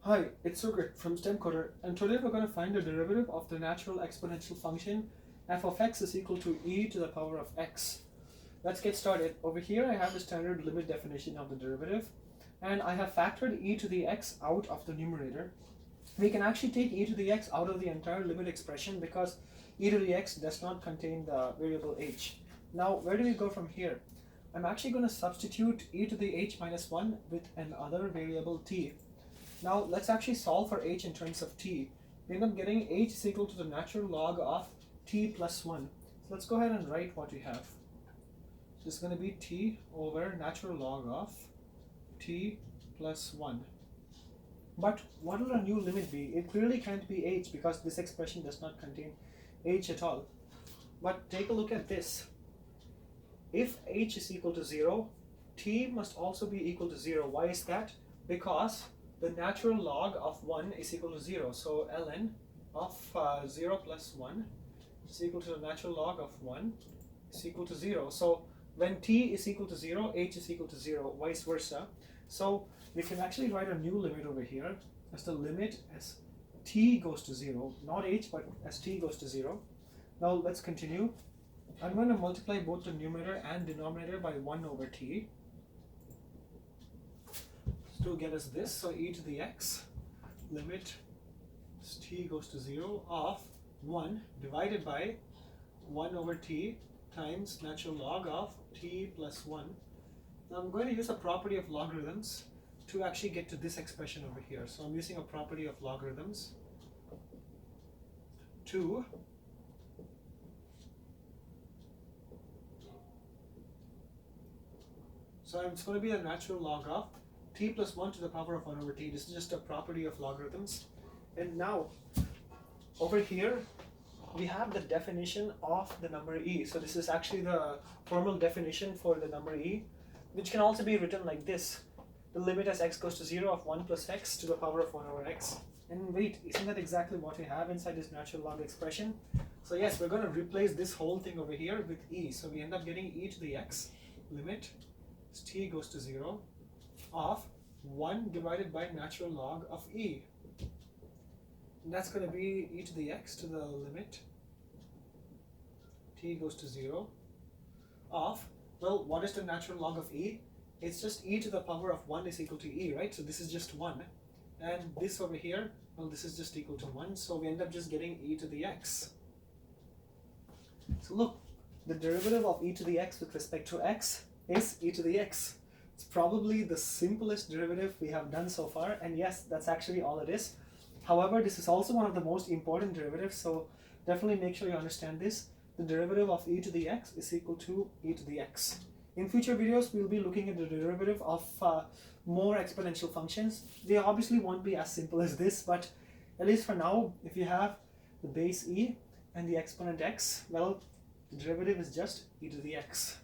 Hi, it's Sugar from STEM Coder, and today we're going to find the derivative of the natural exponential function f of x is equal to e to the power of x. Let's get started. Over here I have the standard limit definition of the derivative, and I have factored e to the x out of the numerator. We can actually take e to the x out of the entire limit expression because e to the x does not contain the variable h. Now, where do we go from here? I'm actually going to substitute e to the h minus 1 with another variable t. Now let's actually solve for h in terms of t. We end up getting h is equal to the natural log of t plus 1. So let's go ahead and write what we have. So it's going to be t over natural log of t plus 1. But what will our new limit be? It clearly can't be h because this expression does not contain h at all. But take a look at this. If h is equal to 0, t must also be equal to 0. Why is that? Because the natural log of 1 is equal to 0. So ln of 0 plus 1 is equal to the natural log of 1 is equal to 0. So when t is equal to 0, h is equal to 0, vice versa. So we can actually write a new limit over here as the limit as t goes to 0, not h, but as t goes to 0. Now let's continue. I'm going to multiply both the numerator and denominator by 1 over t to get us this. So e to the x limit as t goes to 0 of 1 divided by 1 over t times natural log of t plus 1. Now I'm going to use a property of logarithms to actually get to this expression over here. So I'm using a property of logarithms to it's going to be the natural log of t plus 1 to the power of 1 over t. This is just a property of logarithms. And now, over here, we have the definition of the number e. So this is actually the formal definition for the number e, which can also be written like this. The limit as x goes to 0 of 1 plus x to the power of 1 over x. And wait, isn't that exactly what we have inside this natural log expression? So yes, we're going to replace this whole thing over here with e. So we end up getting e to the x limit as t goes to 0 of 1 divided by natural log of e. And that's going to be e to the x to the limit t goes to 0 of, well, what is the natural log of e? It's just e to the power of 1 is equal to e, right? So this is just 1. And this over here, well, this is just equal to 1. So we end up just getting e to the x. So look, the derivative of e to the x with respect to x is e to the x. It's probably the simplest derivative we have done so far, and yes, that's actually all it is. However, this is also one of the most important derivatives, so definitely make sure you understand this. The derivative of e to the x is equal to e to the x. In future videos, we'll be looking at the derivative of more exponential functions. They obviously won't be as simple as this, but at least for now, if you have the base e and the exponent x, well, the derivative is just e to the x.